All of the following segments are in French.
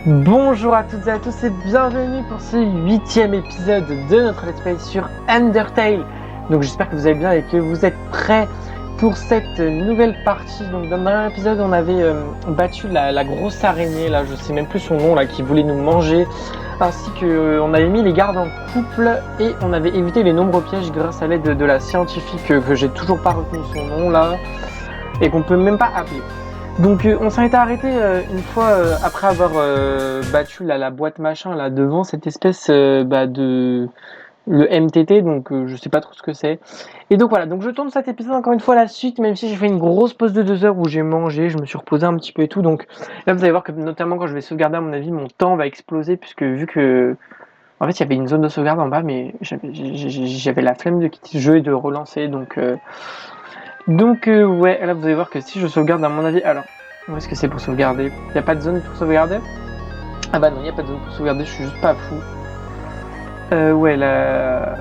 Bonjour à toutes et à tous et bienvenue pour ce 8e épisode de notre Let's Play sur Undertale. Donc j'espère que vous allez bien et que vous êtes prêts pour cette nouvelle partie. Donc dans le dernier épisode on avait battu la grosse araignée, là je sais même plus son nom, là qui voulait nous manger. Ainsi que on avait mis les gardes en couple et on avait évité les nombreux pièges grâce à l'aide de la scientifique que j'ai toujours pas retenu son nom là et qu'on peut même pas appeler. Donc on s'en était arrêté une fois après avoir battu la boîte machin là devant cette espèce de le MTT, donc je sais pas trop ce que c'est. Et donc voilà, donc je tourne cet épisode encore une fois à la suite, même si j'ai fait une grosse pause de 2 heures où j'ai mangé, je me suis reposé un petit peu et tout. Donc là vous allez voir que notamment quand je vais sauvegarder à mon avis mon temps va exploser puisque vu que en fait il y avait une zone de sauvegarde en bas mais j'avais la flemme de quitter le jeu et de relancer donc ouais, là vous allez voir que si je sauvegarde à mon avis, alors où est-ce que c'est pour sauvegarder? Il n'y a pas de zone pour sauvegarder? Ah bah non, il n'y a pas de zone pour sauvegarder, je suis juste pas fou. Ouais, là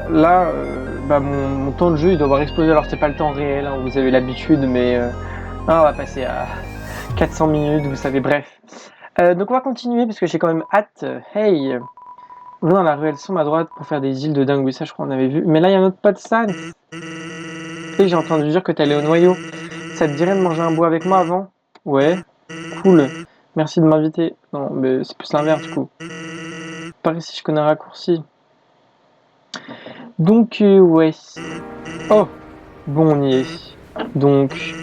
mon temps de jeu il doit avoir explosé, alors c'est pas le temps réel, hein, vous avez l'habitude, mais on va passer à 400 minutes, vous savez, bref. Donc on va continuer parce que j'ai quand même hâte. Hey, va dans la ruelle sombre à droite pour faire des îles de dingue, oui ça je crois qu'on avait vu. Mais là il y a un autre pote Sans. Et j'ai entendu dire que t'allais au noyau. Ça te dirait de manger un bout avec moi avant? Ouais, cool. Merci de m'inviter. Non, mais c'est plus l'inverse du coup. Par ici, je connais un raccourci. Donc, ouais. Oh, bon, on y est. Donc,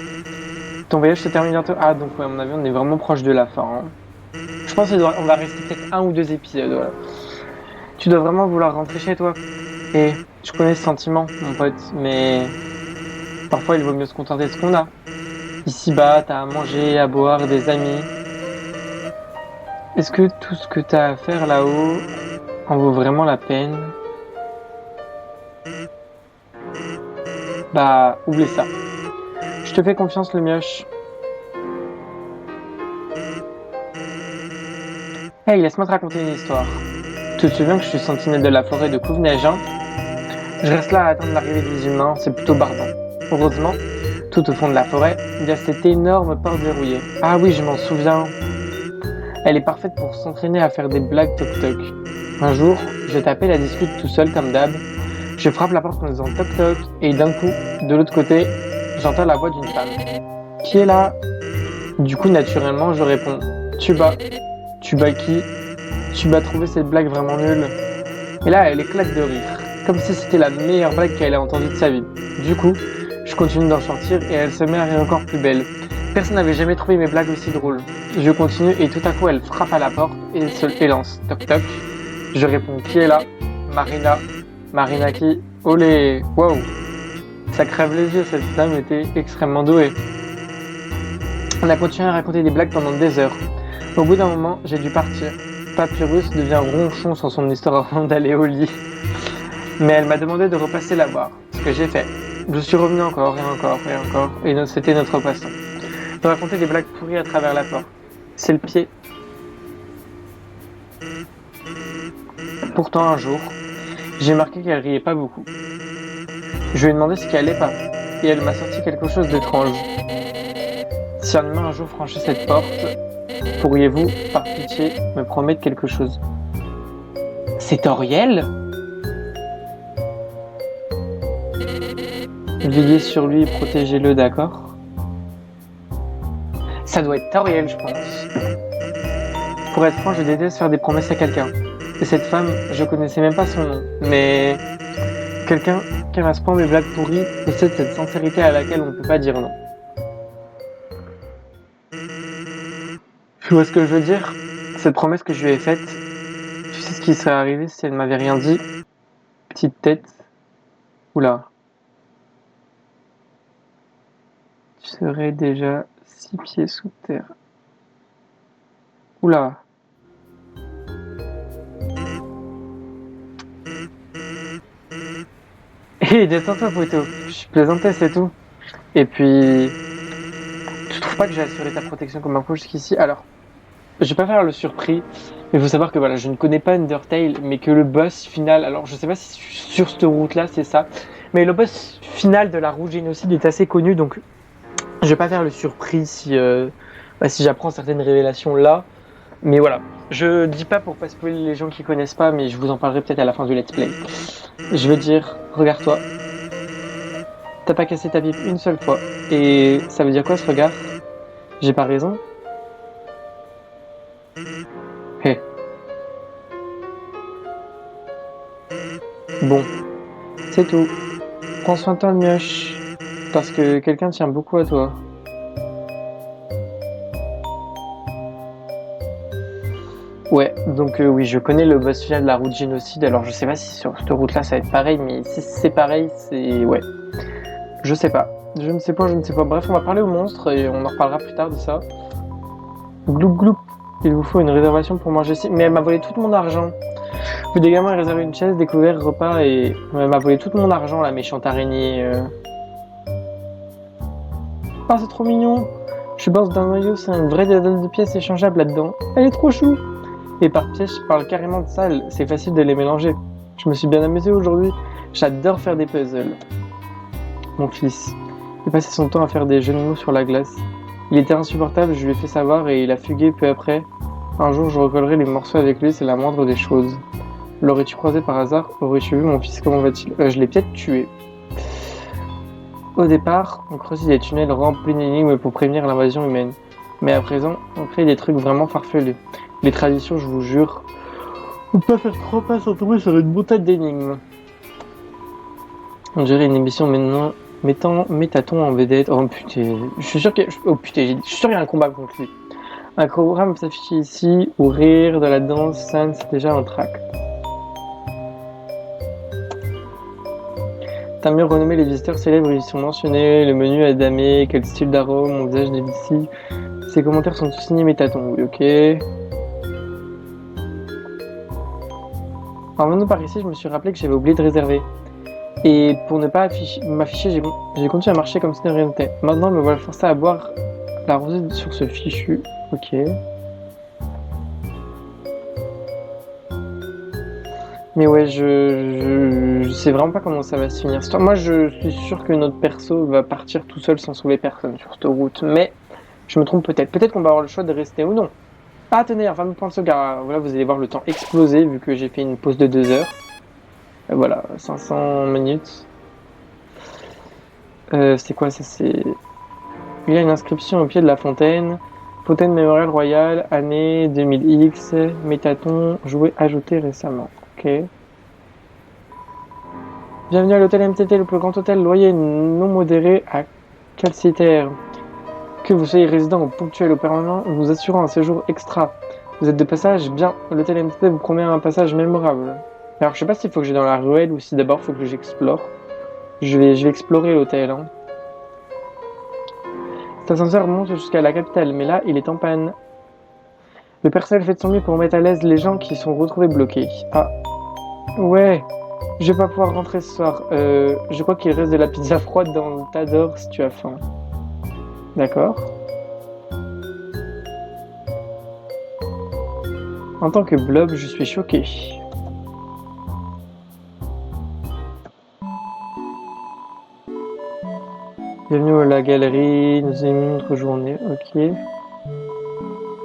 ton voyage se termine bientôt. Ah, donc, ouais, à mon avis, on est vraiment proche de la fin. Hein. Je pense qu'on va rester peut-être 1 ou 2 épisodes. Voilà. Tu dois vraiment vouloir rentrer chez toi. Et je connais ce sentiment, mon pote, mais parfois, il vaut mieux se contenter de ce qu'on a. Ici-bas, t'as à manger, à boire, des amis. Est-ce que tout ce que t'as à faire là-haut en vaut vraiment la peine? Bah, oublie ça. Je te fais confiance, le mioche. Hey, laisse-moi te raconter une histoire. Tu te souviens que je suis sentinelle de la forêt de Couve-Neige, hein? Je reste là à attendre l'arrivée des humains, c'est plutôt barbant. Heureusement, tout au fond de la forêt, il y a cette énorme porte verrouillée. Ah oui, je m'en souviens. Elle est parfaite pour s'entraîner à faire des blagues toc-toc. Un jour, je tape la discute tout seul comme d'hab. Je frappe la porte en disant toc-toc et d'un coup, de l'autre côté, j'entends la voix d'une femme. Qui est là? Du coup, naturellement, je réponds Tuba. Tuba qui? Tuba trouvé cette blague vraiment nulle. Et là, elle éclate de rire, comme si c'était la meilleure blague qu'elle ait entendue de sa vie. Du coup, je continue d'en sortir et elle se met à rire encore plus belle. Personne n'avait jamais trouvé mes blagues aussi drôles. Je continue et tout à coup, elle frappe à la porte et se lance. Toc toc. Je réponds qui est là? Marina. Marina qui? Olé! Wow! Ça crève les yeux, cette dame était extrêmement douée. On a continué à raconter des blagues pendant des heures. Au bout d'un moment, j'ai dû partir. Papyrus devient ronchon sans son histoire avant d'aller au lit. Mais elle m'a demandé de repasser la voir, ce que j'ai fait. Je suis revenu encore et encore et encore, et c'était notre passe-temps. De raconter des blagues pourries à travers la porte. C'est le pied. Pourtant, un jour, j'ai remarqué qu'elle riait pas beaucoup. Je lui ai demandé ce qui allait pas, et elle m'a sorti quelque chose d'étrange. Si un humain un jour franchit cette porte, pourriez-vous, par pitié, me promettre quelque chose? C'est Toriel? Veillez sur lui et protégez-le, d'accord? Ça doit être Toriel, je pense. Pour être franc, je déteste faire des promesses à quelqu'un. Et cette femme, je connaissais même pas son nom, mais quelqu'un qui rase pas mes blagues pourries possède cette sincérité à laquelle on ne peut pas dire non. Tu vois ce que je veux dire? Cette promesse que je lui ai faite, tu sais ce qui serait arrivé si elle m'avait rien dit? Petite tête. Oula. Tu serais déjà 6 pieds sous terre. Oula. Hé, détends-toi, poteau. Je plaisantais, c'est tout. Et puis, tu trouves pas que j'ai assuré ta protection comme un pro jusqu'ici? Alors, je vais pas faire le surpris, mais il faut savoir que voilà, je ne connais pas Undertale, mais que le boss final, alors je sais pas si sur cette route-là c'est ça, mais le boss final de la Rouge Génocide est assez connu, donc je vais pas faire le surpris si j'apprends certaines révélations là. Mais voilà, je dis pas pour pas spoiler les gens qui connaissent pas, mais je vous en parlerai peut-être à la fin du let's play. Je veux dire, regarde-toi. T'as pas cassé ta pipe une seule fois. Et ça veut dire quoi ce regard? J'ai pas raison? Hé. Bon, c'est tout. Prends soin de toi, le mioche. Parce que quelqu'un tient beaucoup à toi. Ouais, donc oui, je connais le boss final de la route génocide. Alors je sais pas si sur cette route-là ça va être pareil, mais si c'est pareil, c'est... Ouais. Je sais pas. Je ne sais pas, je ne sais pas. Bref, on va parler au monstre et on en reparlera plus tard de ça. Gloup gloup. Il vous faut une réservation pour manger ici. Mais elle m'a volé tout mon argent. Plus des gamins réservé une chaise, découvert repas et... Elle m'a volé tout mon argent, la méchante araignée. Ah, c'est trop mignon. Je pense d'un noyau, c'est une vraie dizaine de pièces échangeables là-dedans. Elle est trop chou. Et par pièce, je parle carrément de ça, c'est facile de les mélanger. Je me suis bien amusé aujourd'hui. J'adore faire des puzzles. Mon fils. Il passait son temps à faire des jeux de mots sur la glace. Il était insupportable, je lui ai fait savoir et il a fugué peu après. Un jour, je recollerai les morceaux avec lui, c'est la moindre des choses. L'aurais-tu croisé par hasard? Aurais-tu vu mon fils, comment va-t-il? Je l'ai peut-être tué. Au départ, on creusait des tunnels remplis d'énigmes pour prévenir l'invasion humaine. Mais à présent, on crée des trucs vraiment farfelus. Les traditions, je vous jure, on peut pas faire 3 pas sans tomber sur une montagne d'énigmes. On dirait une émission maintenant mettant Métaton en vedette. Oh putain, je suis sûr qu'il y a... Oh putain, je suis sûr qu'il y a un combat contre lui. Un programme s'affiche ici, où rire de la danse, scène, c'est déjà un tract. T'as mieux renommé les visiteurs célèbres, ils sont mentionnés, le menu a damé, quel style d'arôme, mon visage d'ici. Ces commentaires sont tous signés Métaton, oui, ok. En venant par ici, je me suis rappelé que j'avais oublié de réserver. Et pour ne pas m'afficher, j'ai continué à marcher comme si de rien n'était. Maintenant, me voilà forcé à boire la rosée sur ce fichu. Ok. Mais ouais, je sais vraiment pas comment ça va se finir. Moi, je suis sûr que notre perso va partir tout seul sans sauver personne sur cette route. Mais je me trompe peut-être. Peut-être qu'on va avoir le choix de rester ou non. Ah, tenez, un fameux point de sauvegarde. Voilà, vous allez voir le temps exploser vu que j'ai fait une pause de 2 heures. Et voilà, 500 minutes. C'est quoi ça? C'est... Il y a une inscription au pied de la fontaine. Fontaine mémoriale royale, année 2000X, Métaton, jouet ajouté récemment. Ok. Bienvenue à l'hôtel MTT, le plus grand hôtel, loyer non modéré à Calciter. Que vous soyez résident ou ponctuel ou permanent, nous assurons un séjour extra. Vous êtes de passage? Bien, l'hôtel MTT vous promet un passage mémorable. Alors je sais pas s'il faut que j'aille dans la ruelle ou si d'abord il faut que j'explore. Je vais explorer l'hôtel. Hein. Cet ascenseur monte jusqu'à la capitale, mais là il est en panne. Le personnel fait de son mieux pour mettre à l'aise les gens qui sont retrouvés bloqués. Ah. Ouais. Je vais pas pouvoir rentrer ce soir. Je crois qu'il reste de la pizza froide dans le Tador si tu as faim. D'accord. En tant que blob, je suis choqué. Bienvenue à la galerie, nous avons une autre journée, ok.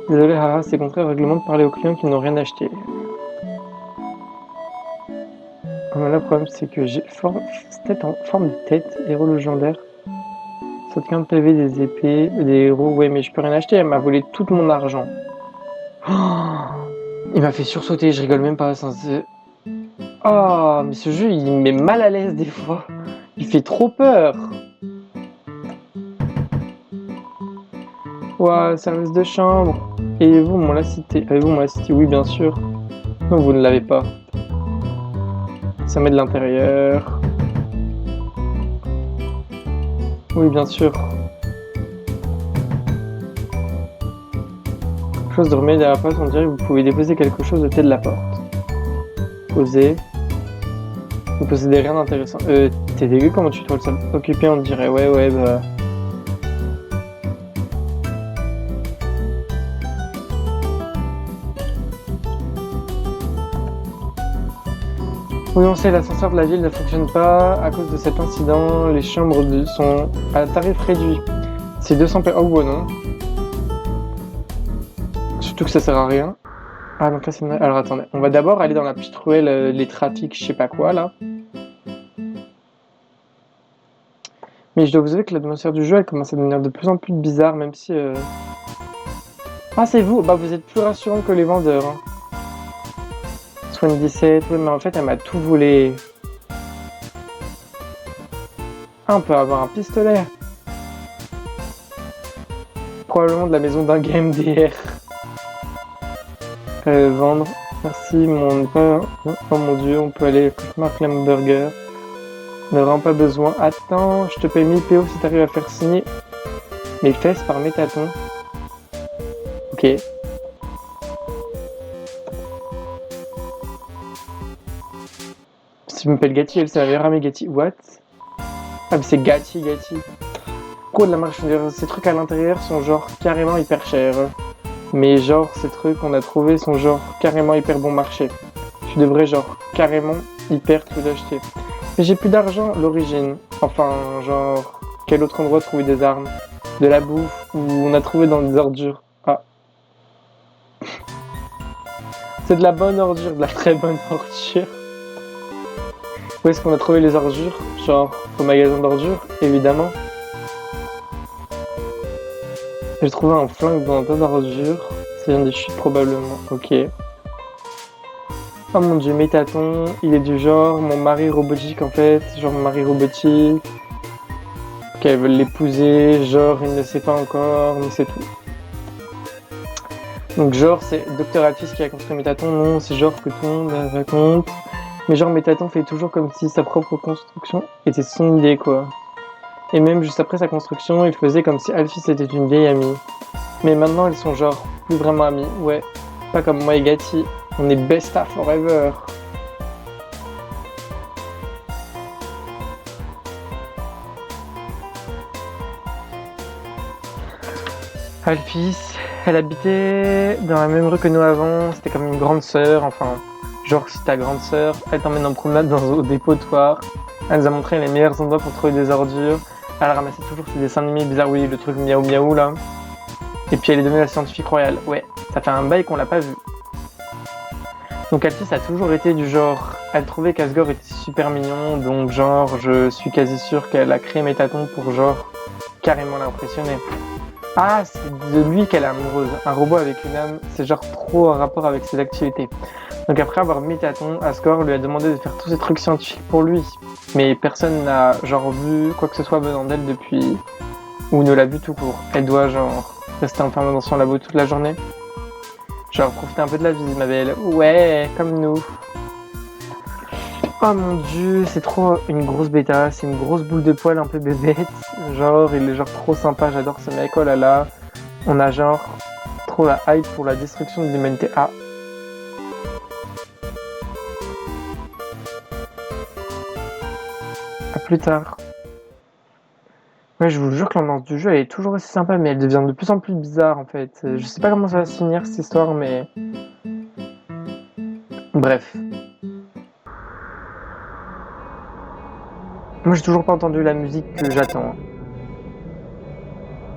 Désolé, haha, c'est contraire au règlement de parler aux clients qui n'ont rien acheté. Mais là, le problème, c'est que j'ai tête en forme de tête, héros légendaire. Saute 15 PV, des épées, des héros, ouais, mais je peux rien acheter, elle m'a volé tout mon argent. Oh, il m'a fait sursauter, je rigole même pas. Oh, mais ce jeu, il me met mal à l'aise des fois. Il fait trop peur. Ouah, service de chambre. Et vous, mon lacité? Avez-vous mon lacité? Oui, bien sûr. Non, vous ne l'avez pas. Ça met de l'intérieur. Oui, bien sûr. Chose de remettre à la place, on dirait que vous pouvez déposer quelque chose au pied de la porte. Poser. Vous possédez rien d'intéressant. T'es dégueu, comment tu trouves ça occupé, on dirait. Ouais, bah... Oui, on sait, l'ascenseur de la ville ne fonctionne pas. À cause de cet incident, les chambres sont à tarif réduit. C'est 200 Oh, bon, non. Surtout que ça sert à rien. Ah donc là c'est... Alors attendez, on va d'abord aller dans la petite ruelle, les trafics, je sais pas quoi là. Mais je dois vous avouer que l'atmosphère du jeu elle commence à devenir de plus en plus bizarre, même si... Ah c'est vous? Bah vous êtes plus rassurant que les vendeurs. Hein. Soin 17, oui mais en fait elle m'a tout volé. Ah on peut avoir un pistolet. Probablement de la maison d'un game DR. Vendre. Merci mon père. Oh mon dieu, on peut aller Cauchemar Clam Burger. On n'a vraiment pas besoin. Attends, je te paye 1000 PO si t'arrives à faire signer mes fesses par mes tâtons. Ok. Si je m'appelle Gatti, elle c'est la meilleure amie Gatti. What? Ah mais c'est Gatti. Gros de la marchandise, ces trucs à l'intérieur sont genre carrément hyper chers. Mais genre ces trucs qu'on a trouvés sont genre carrément hyper bon marché. Tu devrais genre carrément hyper tout acheter. Mais j'ai plus d'argent, l'origine. Enfin genre quel autre endroit trouver des armes? De la bouffe ou on a trouvé dans des ordures. Ah. C'est de la bonne ordure, de la très bonne ordure. Où est-ce qu'on a trouvé les ordures? Genre au magasin d'ordures, évidemment. J'ai trouvé un flingue dans un tas d'ordures. Ça vient des chutes probablement. Ok. Oh mon dieu, mes tâtons. Il est du genre mon mari robotique en fait. Genre mon mari robotique. Qu'elles veulent l'épouser. Genre il ne sait pas encore, mais c'est tout. Donc genre c'est Dr. Atis qui a construit mes tâtons. Non, c'est genre que tout le monde raconte. Mais genre mes tâtons fait toujours comme si sa propre construction était son idée quoi. Et même juste après sa construction, il faisait comme si Alphys était une vieille amie. Mais maintenant, ils sont genre plus vraiment amis. Ouais, pas comme moi et Gatti. On est besta forever. Alphys, elle habitait dans la même rue que nous avant. C'était comme une grande sœur. Enfin, genre si ta grande sœur, elle t'emmène en promenade au dépotoir. Elle nous a montré les meilleurs endroits pour trouver des ordures. Elle ramassait toujours ses dessins animés bizarres, oui, le truc miaou miaou là. Et puis elle est devenue la scientifique royale. Ouais, ça fait un bail qu'on l'a pas vu. Donc Alphys a toujours été du genre... Elle trouvait qu'Asgore était super mignon, donc genre je suis quasi sûr qu'elle a créé mes tâtons pour genre carrément l'impressionner. Ah, c'est de lui qu'elle est amoureuse. Un robot avec une âme, c'est genre trop en rapport avec ses activités. Donc après avoir mis tâtons, Asgore lui a demandé de faire tous ces trucs scientifiques pour lui. Mais personne n'a genre vu quoi que ce soit venant d'elle depuis... Ou ne l'a vu tout court. Elle doit genre rester enfermée dans son labo toute la journée. Genre profiter un peu de la vie, ma belle. Ouais, comme nous. Oh mon dieu, c'est trop une grosse bêta. C'est une grosse boule de poil un peu bébête. Genre, il est genre trop sympa, j'adore ce mec. Oh là là. On a genre trop la hype pour la destruction de l'humanité. Ah. À plus tard. Ouais, je vous jure que l'ambiance du jeu elle est toujours aussi sympa, mais elle devient de plus en plus bizarre en fait. Je sais pas comment ça va se finir cette histoire, mais. Bref. Moi j'ai toujours pas entendu la musique que j'attends.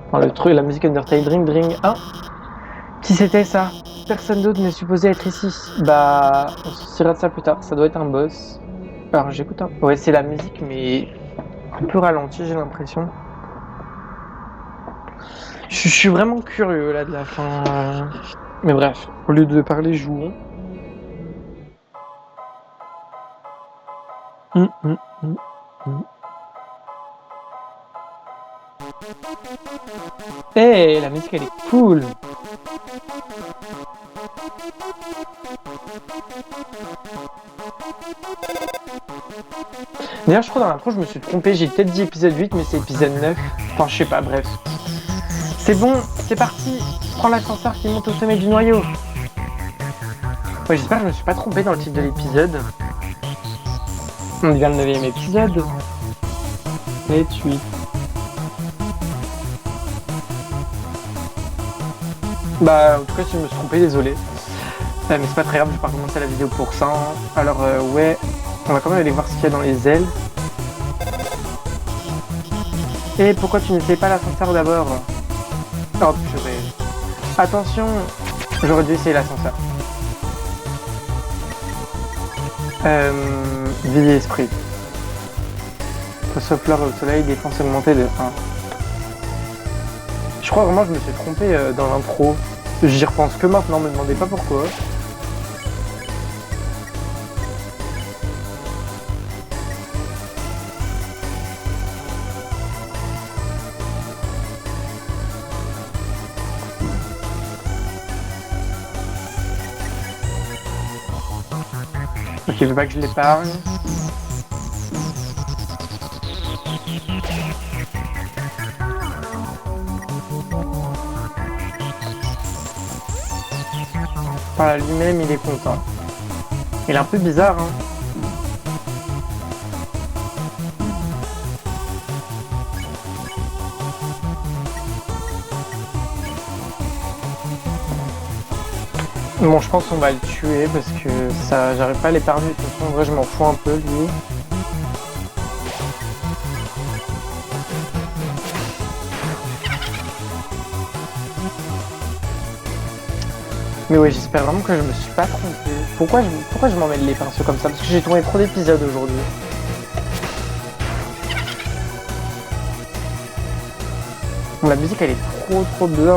Enfin, le truc, la musique Undertale Ring Ring. Ah! Qui c'était ça? Personne d'autre n'est supposé être ici. Bah, on se souciera de ça plus tard. Ça doit être un boss. Alors j'écoute un. Ouais, c'est la musique, mais un peu ralentie, j'ai l'impression. Je suis vraiment curieux là de la fin. Mais bref, au lieu de parler, jouons. Hey, la musique elle est cool. D'ailleurs, je crois dans l'intro, je me suis trompé. J'ai peut-être dit épisode 8, mais c'est épisode 9. Enfin, je sais pas, bref. C'est bon, c'est parti. Prends l'ascenseur qui monte au sommet du noyau. Ouais, j'espère que je me suis pas trompé dans le titre de l'épisode. On devient le 9ème épisode. 7, 8. Bah, en tout cas, si je me suis trompé, désolé. Mais c'est pas très grave, je vais pas recommencer la vidéo pour ça. Hein. Alors, ouais, on va quand même aller voir ce qu'il y a dans les ailes. Et pourquoi tu n'essayes pas l'ascenseur d'abord? Oh purée. Attention. J'aurais dû essayer l'ascenseur. Vie et esprit. Face aux fleurs et au soleil, défense augmentée de 1. Je crois vraiment que je me suis trompé dans l'intro. J'y repense que maintenant, me demandez pas pourquoi. Ok, je veux pas que je l'épargne. Voilà, lui-même, il est content. Il est un peu bizarre, hein. Bon, je pense qu'on va le tuer parce que ça, j'arrive pas à l'épargner. De toute façon, en vrai, je m'en fous un peu, lui. Mais ouais, j'espère vraiment que je me suis pas trompé. Pourquoi je m'emmène les pinceaux comme ça? Parce que j'ai tourné trop d'épisodes aujourd'hui. Bon, la musique, elle est trop bien.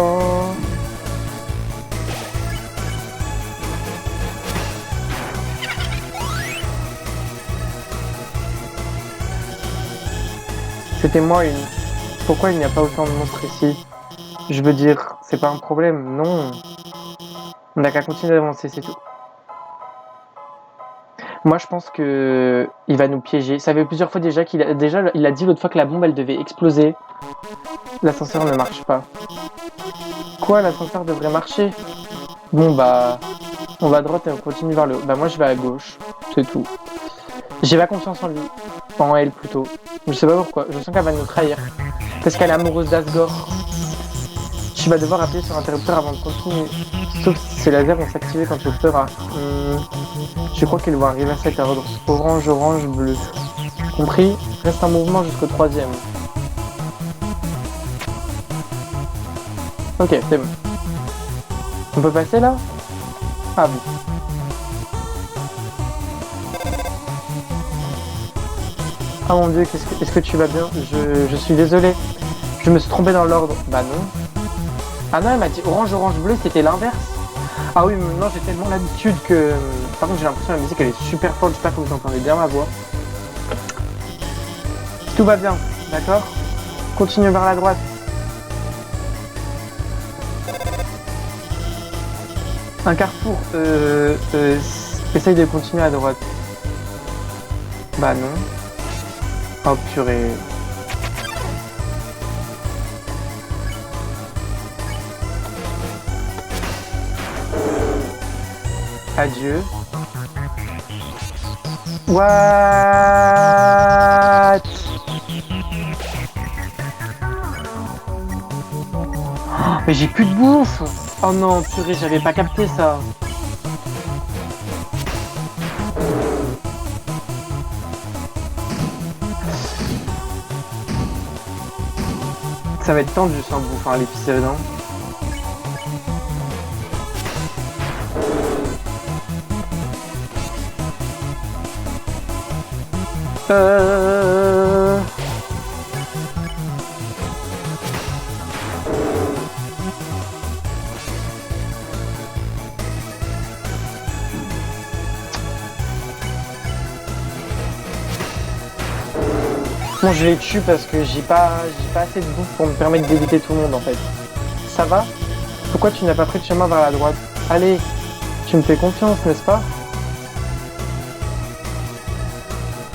C'était moi une. Pourquoi il n'y a pas autant de monstres ici? Je veux dire, c'est pas un problème, non. On n'a qu'à continuer d'avancer, c'est tout. Moi, je pense que il va nous piéger. Ça fait plusieurs fois déjà il a dit l'autre fois que la bombe, elle devait exploser. L'ascenseur ne marche pas. Quoi, l'ascenseur devrait marcher? Bon, bah, on va à droite et on continue vers le haut. Bah, moi, je vais à gauche. C'est tout. J'ai pas confiance en lui. En elle, plutôt. Je sais pas pourquoi. Je sens qu'elle va nous trahir. Parce qu'elle est amoureuse d'Asgore. Tu vas devoir appuyer sur l'interrupteur avant de continuer. Sauf si ces lasers vont s'activer quand tu le feras. Je crois qu'ils vont arriver à cet ordre. Orange, orange, bleu. Compris? Reste en mouvement jusqu'au 3e. Ok, c'est bon. On peut passer là? Ah bon. Ah mon dieu, est-ce que tu vas bien? Je suis désolé. Je me suis trompé dans l'ordre. Bah non. Ah non, elle m'a dit orange, orange, bleu, c'était l'inverse. Ah oui, mais maintenant j'ai tellement l'habitude que... Par contre, j'ai l'impression que la musique, elle est super forte. J'espère que vous entendez bien ma voix. Tout va bien, d'accord? Continue vers la droite. Un carrefour. Essaye de continuer à droite. Bah non. Oh purée. Adieu. What? Oh, mais j'ai plus de bouffe. Oh non, purée, j'avais pas capté ça. Ça va être tendu sans bouffe, hein, l'épisode, hein. Bon, je les tue parce que j'ai pas assez de bouffe pour me permettre d'éviter tout le monde en fait. Ça va? Pourquoi tu n'as pas pris de chemin vers la droite? Allez, tu me fais confiance, n'est-ce pas?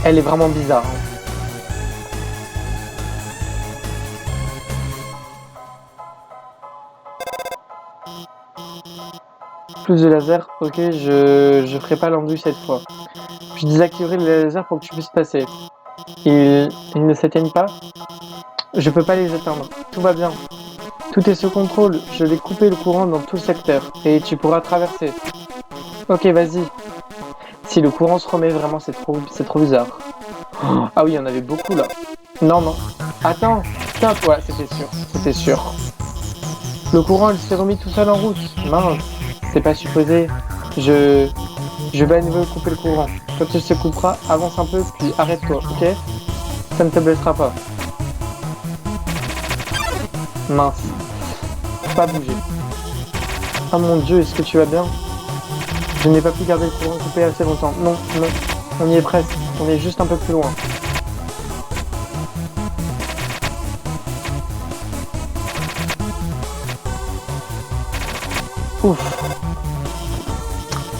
Elle est vraiment bizarre. Hein. Plus de laser, ok, je ferai pas l'enduit cette fois. Je désactiverai les lasers pour que tu puisses passer. Ils ne s'éteignent pas? Je peux pas les éteindre. Tout va bien. Tout est sous contrôle. Je vais couper le courant dans tout le secteur. Et tu pourras traverser. Ok, vas-y. Si le courant se remet, vraiment, c'est trop bizarre. Oh, ah oui, il y en avait beaucoup, là. Non, non. Attends. Putain, ouais, c'était sûr. Le courant, il s'est remis tout seul en route. Mince. C'est pas supposé. Je vais à nouveau couper le courant. Quand il se coupera, avance un peu, puis arrête-toi, ok? Ça ne te blessera pas. Mince. Pas bouger. Oh mon dieu, est-ce que tu vas bien? Je n'ai pas pu garder le courant coupé assez longtemps. Non, non. On y est presque. On est juste un peu plus loin. Ouf.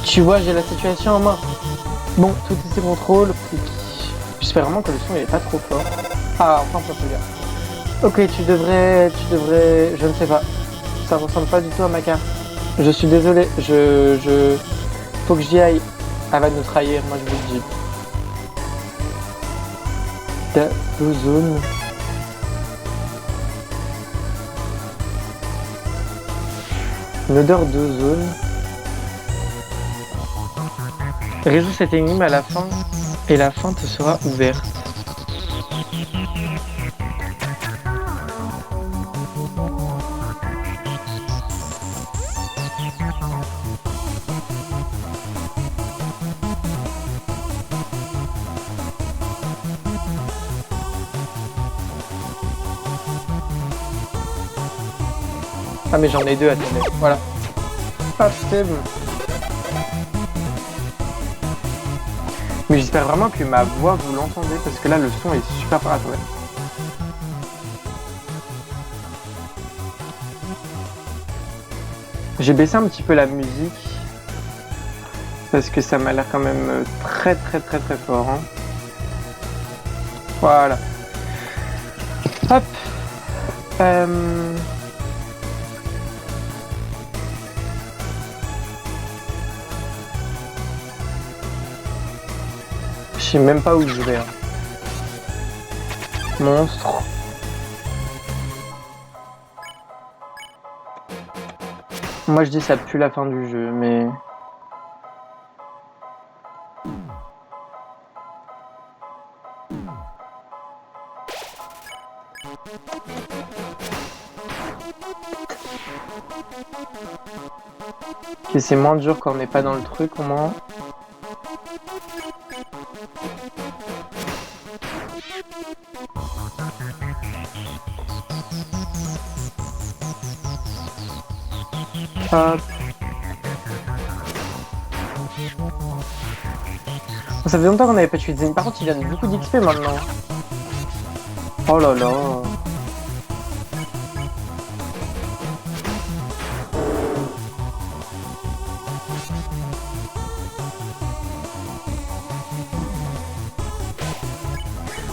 Tu vois, j'ai la situation en main. Bon, tout est sous contrôle. J'espère vraiment que le son il est pas trop fort. Ah, enfin, ça peut bien. Ok, tu devrais, je ne sais pas. Ça ressemble pas du tout à ma carte. Je suis désolé, faut que j'y aille. Elle va nous trahir, moi je vous le dis. D'ozone. Une odeur d'ozone. Résous cette énigme à la fin et la fin te sera ouverte. Ah mais j'en ai deux, attendez, voilà. Hop, c'est bon. Mais j'espère vraiment que ma voix vous l'entendez parce que là le son est super fort. Attendez. J'ai baissé un petit peu la musique parce que ça m'a l'air quand même très fort. Hein. Voilà. Hop. Je sais même pas où je vais. Hein. Monstre. Moi je dis ça pue la fin du jeu, mais... Ok, c'est moins dur quand on n'est pas dans le truc au moins. Hop. Ça fait longtemps qu'on n'avait pas tué Zen. Par contre, il donne beaucoup d'XP maintenant. Oh là là.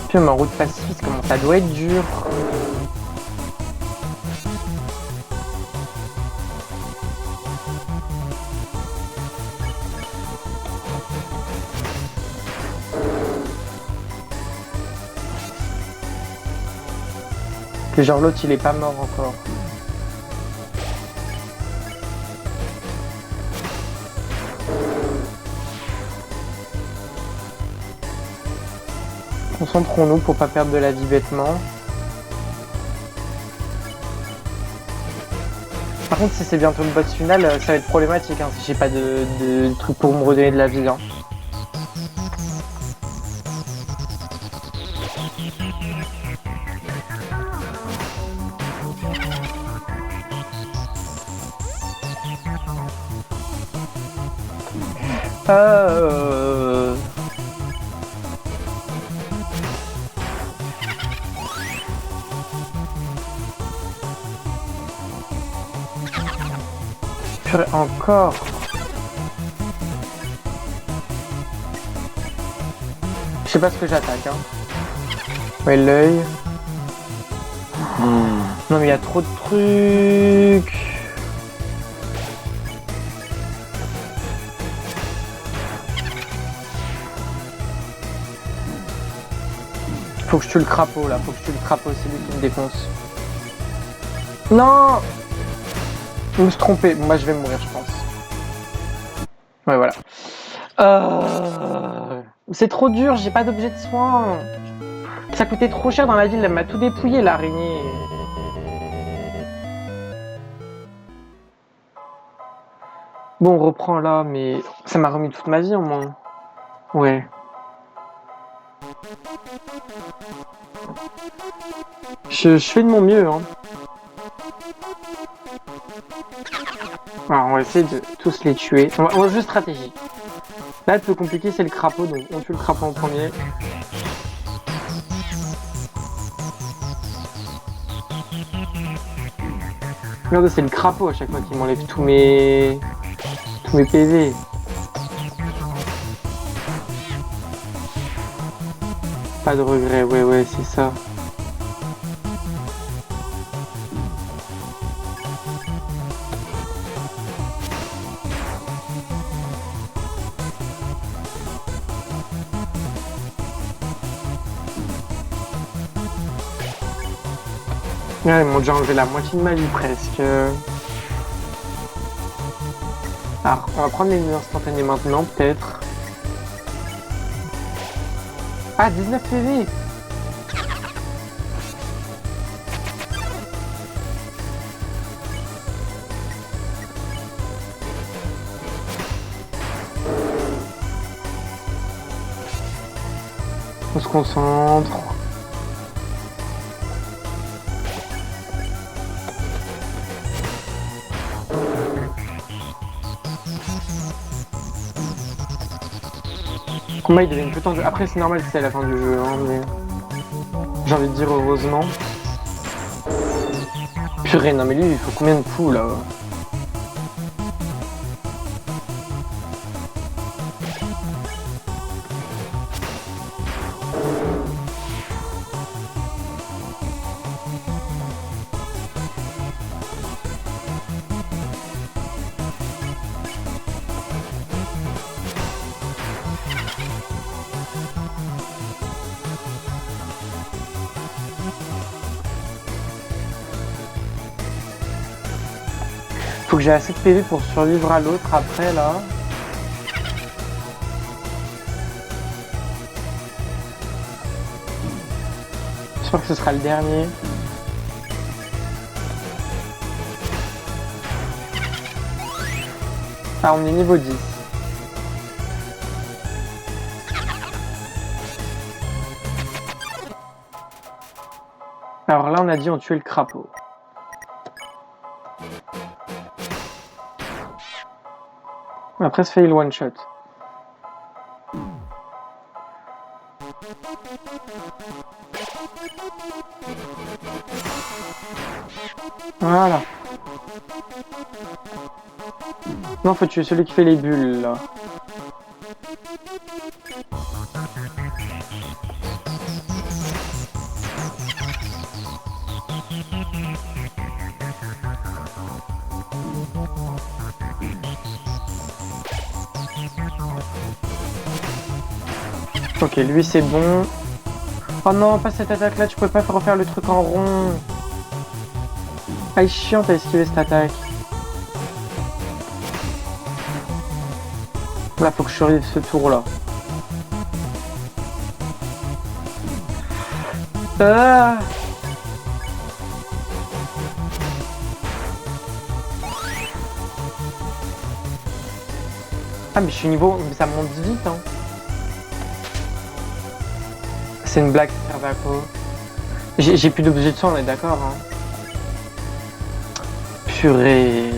Puis en route pacifiste, comment ça doit être dur. Que genre l'autre il est pas mort encore. Concentrons-nous pour pas perdre de la vie bêtement. Par contre si c'est bientôt le boss final, ça va être problématique hein, si j'ai pas de truc pour me redonner de la vie. Hein. Purée, encore. Je sais pas ce que j'attaque. Hein. Ouais, l'œil. Non mais il y a trop de trucs. Faut que je tue le crapaud là, faut que je tue le crapaud, c'est lui qui me défonce. Non! Je me suis trompé, moi je vais mourir je pense. Ouais voilà. C'est trop dur, j'ai pas d'objet de soin. Ça coûtait trop cher dans la ville, elle m'a tout dépouillé l'araignée. Bon, on reprend là, mais ça m'a remis toute ma vie au moins. Ouais. Je fais de mon mieux, hein. Alors, on va essayer de tous les tuer. On va jouer stratégie. Là, le plus compliqué, c'est le crapaud, donc on tue le crapaud en premier. Regardez, c'est le crapaud à chaque fois qui m'enlève tous mes PV. Pas de regret, ouais, c'est ça. Ouais, ils m'ont déjà enlevé la moitié de ma vie presque. Alors, on va prendre l'ennemi instantané maintenant, peut-être. Ah, 19 PV! On se concentre. Le combat il devient plus tendu. Après c'est normal que c'est à la fin du jeu, hein, mais j'ai envie de dire heureusement. Purée, non mais lui il faut combien de coups là? Faut que j'ai assez de PV pour survivre à l'autre après là. Je crois que ce sera le dernier. Ah, on est niveau 10. Alors là, on a dit on tuait le crapaud. Après, se fait le one shot. Voilà. Non, faut tuer celui qui fait les bulles là. Ok, lui c'est bon. Oh non, pas cette attaque là, tu peux pas refaire le truc en rond. Ah, il est chiant, t'as esquivé cette attaque. Là, faut que je survive ce tour là. Ah, mais je suis niveau. Ça monte vite, hein. C'est une blague, ça servait à quoi? J'ai plus d'objet de soin, on est d'accord, hein. Purée.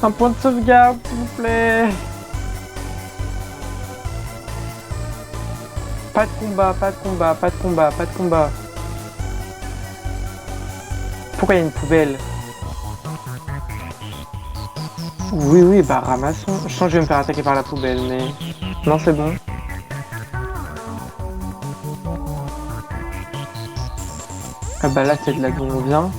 Un point de sauvegarde, s'il vous plaît. Pas de combat, pas de combat, pas de combat, pas de combat. Pourquoi il y a une poubelle? Oui, bah ramassons. Je sens que je vais me faire attaquer par la poubelle, mais... Non, c'est bon. Ah bah là, c'est de la on vient.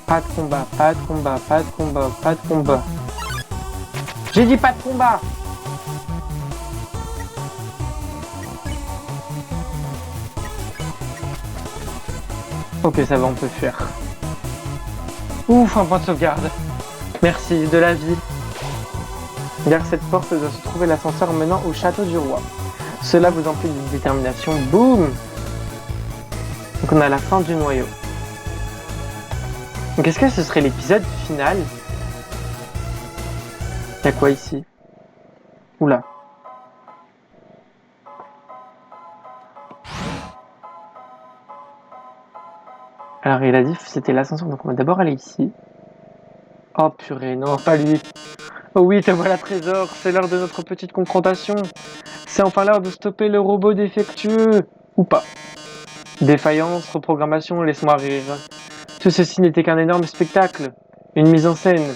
Pas de combat, pas de combat, pas de combat, pas de combat. J'ai dit pas de combat! Ok, ça va, on peut faire. Ouf, un point de sauvegarde. Merci, de la vie. Gare cette porte doit se trouver l'ascenseur menant au château du roi. Cela vous emplit de détermination. Boum! Donc on a la fin du noyau. Donc est-ce que ce serait l'épisode final? Y'a quoi ici? Oula. Alors il a dit que c'était l'ascenseur, donc on va d'abord aller ici. Oh purée, non, pas lui. Oh oui, te voilà trésor, c'est l'heure de notre petite confrontation. C'est enfin l'heure de stopper le robot défectueux. Ou pas. Défaillance, reprogrammation, laisse-moi rire. Tout ceci n'était qu'un énorme spectacle. Une mise en scène.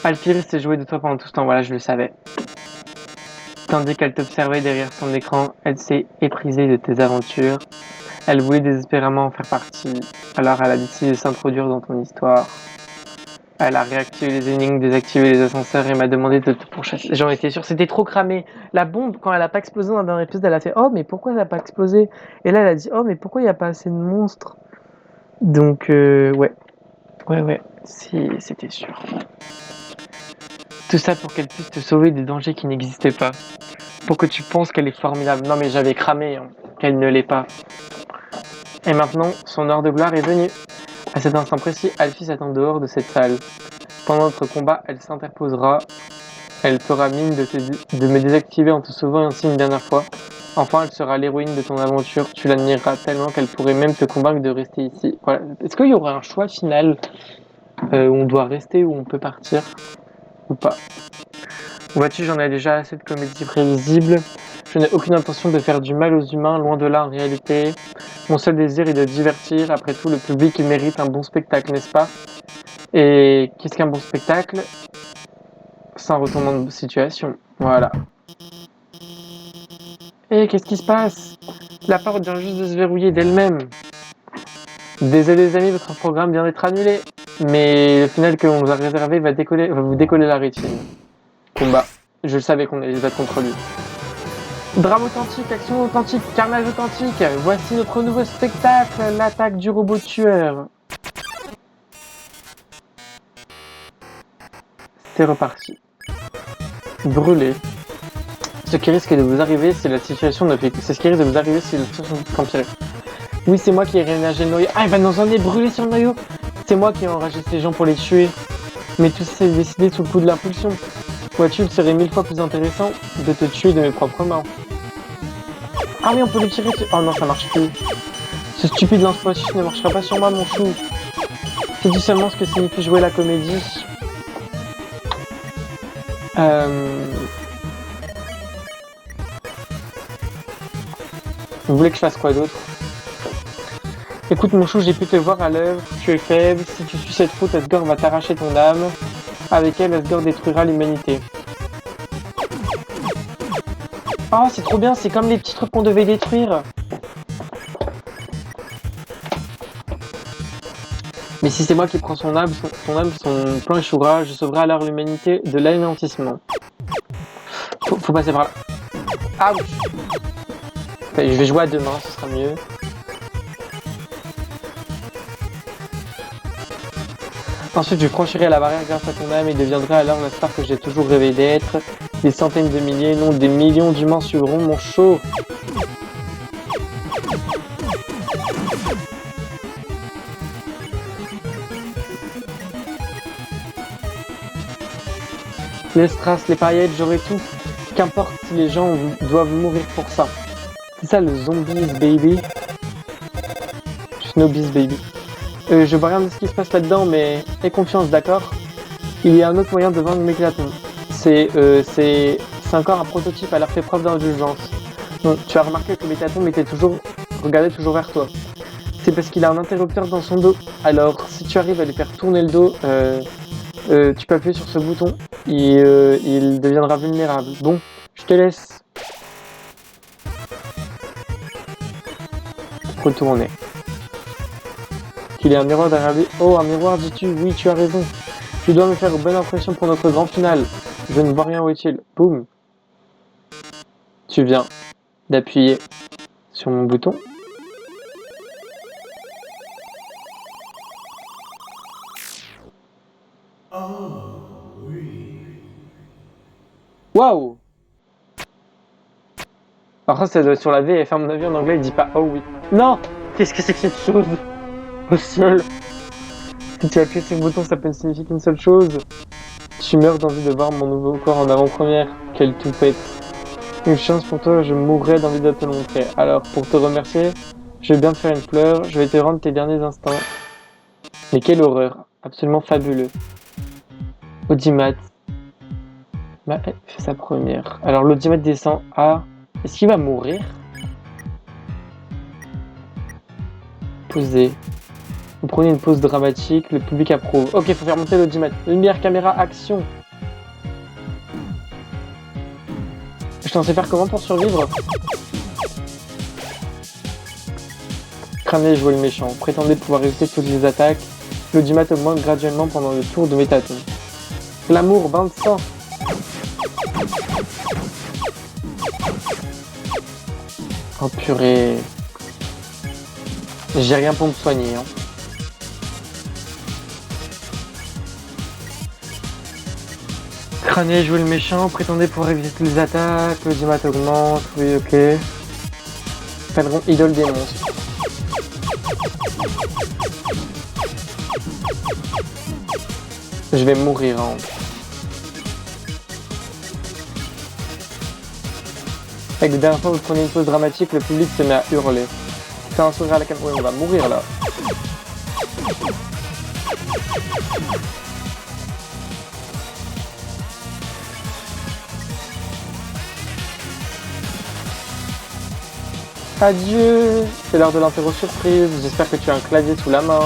Alfiris s'est joué de toi pendant tout ce temps, voilà, je le savais. Tandis qu'elle t'observait derrière son écran, elle s'est éprisée de tes aventures. Elle voulait désespérément en faire partie. Alors elle a décidé de s'introduire dans ton histoire. Elle a réactivé les énigmes, désactivé les ascenseurs et m'a demandé de te pourchasser. J'en étais sûr, c'était trop cramé. La bombe, quand elle a pas explosé dans le dernier épisode, elle a fait oh mais pourquoi ça a pas explosé? Et là elle a dit oh mais pourquoi il n'y a pas assez de monstres? Donc ouais, c'était sûr. Tout ça pour qu'elle puisse te sauver des dangers qui n'existaient pas. Pour que tu penses qu'elle est formidable. Non mais j'avais cramé, hein, qu'elle ne l'est pas. Et maintenant, son heure de gloire est venue. À cet instant précis, Alphys attend dehors de cette salle. Pendant notre combat, elle s'interposera. Elle fera mine de me désactiver en te sauvant ainsi une dernière fois. Enfin, elle sera l'héroïne de ton aventure. Tu l'admireras tellement qu'elle pourrait même te convaincre de rester ici. Voilà. Est-ce qu'il y aura un choix final où on doit rester ou on peut partir ou pas? Vois-tu, j'en ai déjà assez de comédies prévisibles. Je n'ai aucune intention de faire du mal aux humains, loin de là en réalité. Mon seul désir est de divertir. Après tout, le public il mérite un bon spectacle, n'est-ce pas? Et qu'est-ce qu'un bon spectacle? Sans retournement de situation. Voilà. Et qu'est-ce qui se passe? La porte vient juste de se verrouiller d'elle-même. Désolé les amis, votre programme vient d'être annulé. Mais le final que l'on nous a réservé va vous décoller la rétine. Combat. Je le savais qu'on allait se battre contre lui. Drame authentique, action authentique, carnage authentique. Voici notre nouveau spectacle, l'attaque du robot tueur. C'est reparti. Brûlé. Ce qui risque de vous arriver si la situation ne fait... C'est ce qui risque de vous arriver si la situation ne fait qu'empirer. Oui, c'est moi qui ai réaménagé le noyau. Ah, il va nous en est brûlé sur le noyau. C'est moi qui ai enragé ces gens pour les tuer. Mais tout ça s'est décidé sous le coup de l'impulsion. Vois-tu, il serait 1000 fois plus intéressant de te tuer de mes propres mains. Ah oui, on peut lui tirer dessus. Oh non, ça marche plus. Ce stupide lance-pois ne marchera pas sur moi, mon chou. C'est dit seulement ce que signifie jouer la comédie. Vous voulez que je fasse quoi d'autre? Écoute mon chou, j'ai pu te voir à l'œuvre, tu es faible, si tu suis cette route, Asgore va t'arracher ton âme. Avec elle, Asgore détruira l'humanité. Oh, c'est trop bien, c'est comme les petits trucs qu'on devait détruire. Mais si c'est moi qui prends son âme, son plan échouera, je sauverai alors l'humanité de l'anéantissement. Faut passer par là. Ouch. Je vais jouer à deux mains, ce sera mieux. Ensuite, je franchirai la barrière grâce à ton âme et deviendrai alors la star que j'ai toujours rêvé d'être. Des centaines de milliers, non des millions d'humains suivront mon show. Les strass, les paillettes, j'aurai tout. Qu'importe si les gens doivent mourir pour ça. C'est ça le zombies baby. Snowbies baby. Je vois rien de ce qui se passe là-dedans, mais aie confiance, d'accord? Il y a un autre moyen de vaincre Méclaton. C'est encore un prototype, alors fais preuve d'indulgence. Donc, tu as remarqué que Méclaton regardait toujours vers toi. C'est parce qu'il a un interrupteur dans son dos. Alors, si tu arrives à lui faire tourner le dos, tu peux appuyer sur ce bouton et il deviendra vulnérable. Bon, je te laisse. Retourner. Qu'il y ait un miroir derrière lui. Oh, un miroir, dis-tu? Oui, tu as raison. Tu dois me faire une bonne impression pour notre grand final. Je ne vois rien, où est-il? Boum. Tu viens d'appuyer sur mon bouton. Waouh! Alors ça doit être sur la VF, à mon avis en anglais il dit pas oh oui. Non! Qu'est-ce que c'est que cette chose? Au ciel! Si tu appuies sur le bouton, ça peut signifier qu'une seule chose. Tu meurs d'envie de voir mon nouveau corps en avant-première. Quelle toupette. Une chance pour toi, je mourrais d'envie de te le montrer. Alors, pour te remercier, je vais bien te faire une fleur. Je vais te rendre tes derniers instants. Mais quelle horreur. Absolument fabuleux. Audimat. Bah, elle fait sa première. Alors, l'audimat descend à... Est-ce qu'il va mourir? Posez. Vous prenez une pause dramatique, le public approuve. Ok, faut faire monter l'audimat. Lumière, caméra, action. Je t'en sais faire comment pour survivre? Crâner et jouer le méchant. Prétendez pouvoir éviter toutes les attaques. L'audimat augmente graduellement pendant le tour de métaton. Glamour, bain de sang. Oh purée. J'ai rien pour me soigner. Hein. Crâner, jouer le méchant, prétendez pouvoir éviter toutes les attaques, l'audimat augmente, oui ok. Pèleron, idole des monstres. Je vais mourir hein. Avec la dernière fois où vous prenez une pause dramatique, le public se met à hurler. Faire un sourire à la caméra, on va mourir là. Adieu, c'est l'heure de l'interro surprise, j'espère que tu as un clavier sous la main.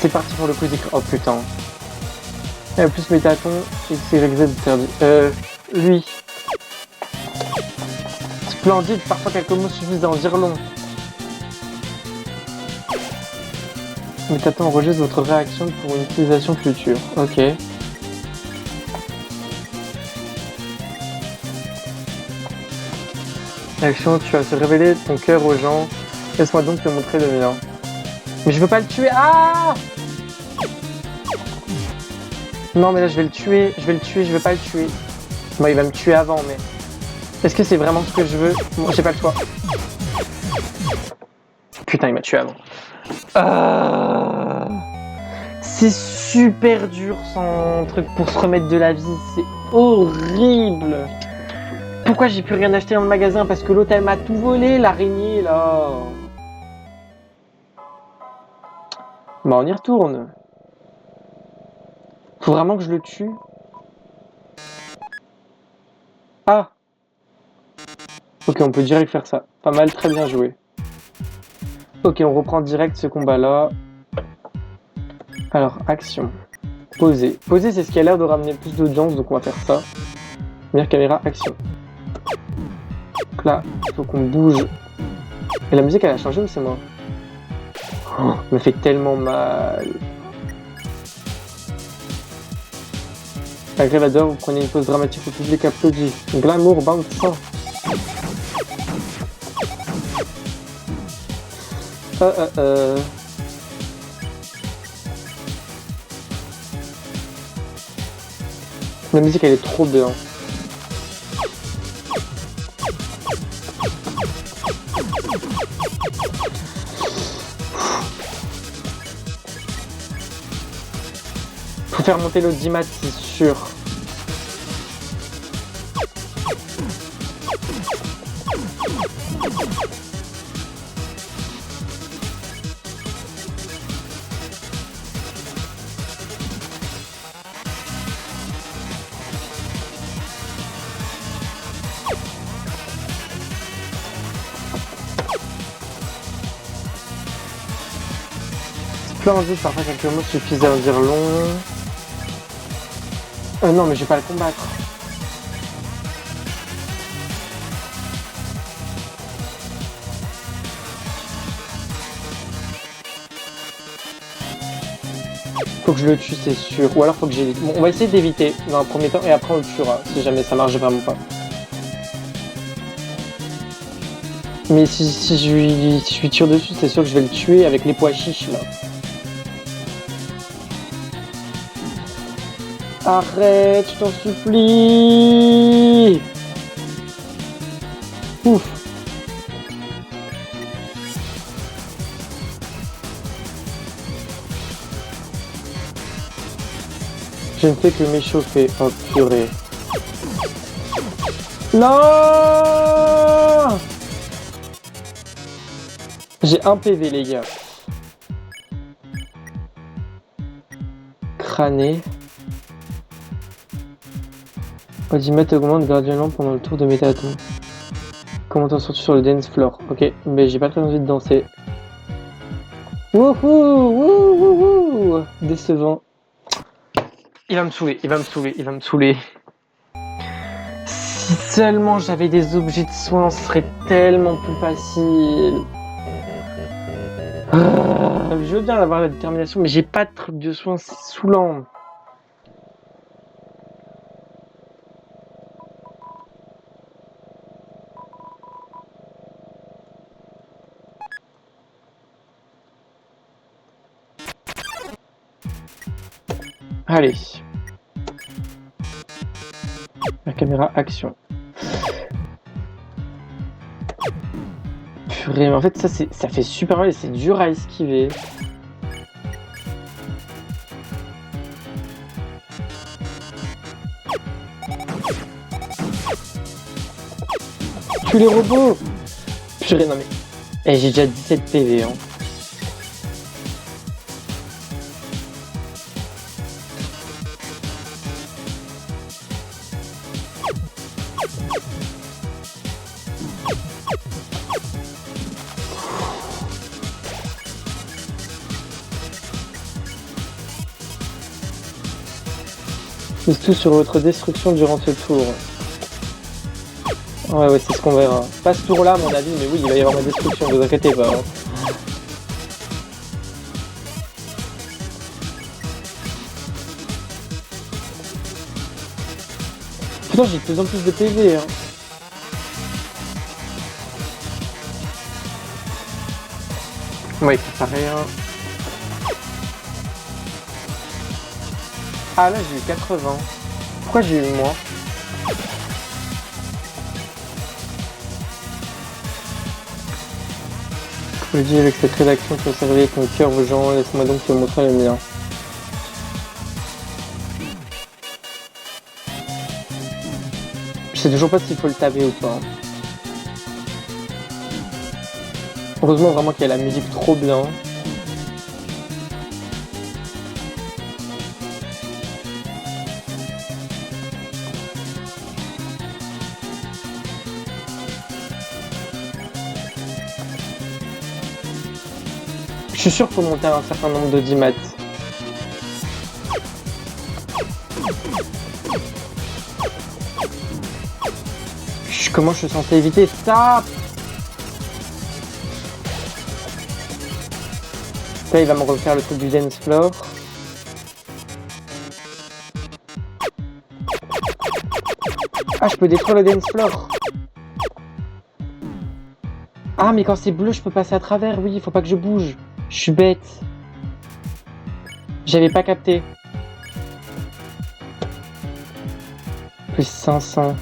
C'est parti pour le quiz écrit. Oh putain. Et en plus métaton, XYZ interdit. Lui. Splendide, parfois quelques mots suffisent à en dire long. Métaton enregistre votre réaction pour une utilisation future. Ok. Action, tu vas se révéler ton cœur aux gens. Laisse-moi donc te montrer le mien. Mais je veux pas le tuer. Ah! Non mais là je vais le tuer, je veux pas le tuer. Moi il va me tuer avant mais... Est-ce que c'est vraiment ce que je veux? Moi j'ai pas le choix. Putain il m'a tué avant. C'est super dur sans truc pour se remettre de la vie, c'est horrible. Pourquoi j'ai pu rien acheter dans le magasin? Parce que l'autre elle m'a tout volé, l'araignée là. Bah on y retourne. Faut vraiment que je le tue. Ah. Ok, on peut direct faire ça. Pas mal, très bien joué. Ok, on reprend direct ce combat-là. Alors, action. Poser. Poser, c'est ce qui a l'air de ramener plus d'audience, donc on va faire ça. Première caméra, action. Donc là, il faut qu'on bouge. Et la musique, elle a changé ou c'est moi? Oh, elle me fait tellement mal. Agrévateur, vous prenez une pause dramatique, le public applaudit. Glamour, bain de sang. La musique elle est trop bien. Faut faire monter l'audimat, c'est sûr. Splendide, parfois quelques mots suffisaient à en dire long. Non mais je vais pas le combattre. Faut que je le tue, c'est sûr. Ou alors faut que j'évite. Bon, on va essayer d'éviter dans un premier temps et après on le tuera, si jamais ça marche vraiment pas. Mais si je lui tire dessus, c'est sûr que je vais le tuer avec les pois chiches là. Arrête, je t'en supplie. Ouf. Je ne fais que m'échauffer. Oh purée. Non! J'ai un PV les gars. Crâné. Audimètre augmente graduellement pendant le tour de métaton. Comment t'en sors-tu sur le dance floor? Ok, mais j'ai pas très envie de danser. Wouhou! Wouhou! Décevant. Il va me saouler, il va me saouler, il va me saouler. Si seulement j'avais des objets de soins, ce serait tellement plus facile. Je veux bien avoir la détermination, mais j'ai pas de truc de soins, c'est saoulant. Allez. La caméra action. Purée, mais en fait ça fait super mal et c'est dur à esquiver. Tue les robots! Purée, non mais... Eh, j'ai déjà 17 PV, hein. Mise tout sur votre destruction durant ce tour. Ouais, c'est ce qu'on verra. Pas ce tour-là, à mon avis, mais oui, il va y avoir ma destruction, ne vous inquiétez pas. Hein. Putain, j'ai de plus en plus de PV, hein. Ouais, ça fait rien. Ah, là, j'ai eu 80. Pourquoi j'ai eu moins? Je le dis avec cette rédaction conservée avec mon cœur aux gens, laisse-moi donc te montrer le mien. Je sais toujours pas s'il faut le taper ou pas. Heureusement vraiment qu'il y a la musique trop bien. Je suis sûr qu'il faut monter à un certain nombre d'audimat. Comment je suis censé éviter ça? Là, il va me refaire le truc du dance floor. Ah, je peux détruire le dance floor. Ah, mais quand c'est bleu, je peux passer à travers. Oui, il faut pas que je bouge. Je suis bête. J'avais pas capté. Plus 500.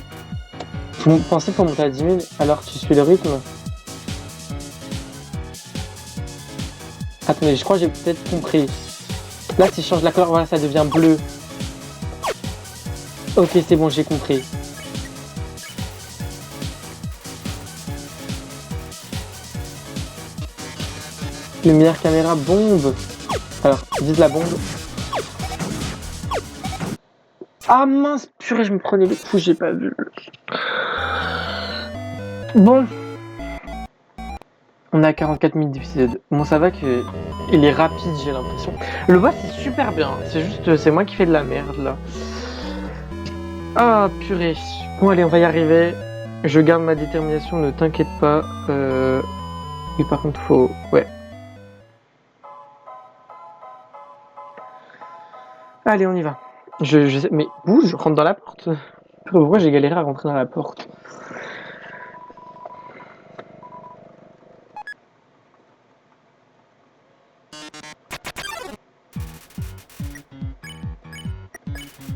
Vous pensez pour monter à 10 000, alors tu suis le rythme? Attendez, je crois que j'ai peut-être compris. Là, si je change la couleur, voilà, ça devient bleu. Ok, c'est bon, j'ai compris. Lumière, caméra, bombe. Alors, vise la bombe. Ah mince, purée, je me prenais le coup, j'ai pas vu. Bon. On a 44 000 d'épisodes. Bon, ça va que il est rapide, j'ai l'impression. Le boss c'est super bien. C'est juste, c'est moi qui fais de la merde là. Ah purée. Bon allez, on va y arriver. Je garde ma détermination, ne t'inquiète pas. Oui, par contre, faut... Ouais. Allez, on y va. Je sais... Mais bouge, je rentre dans la porte. Pourquoi j'ai galéré à rentrer dans la porte?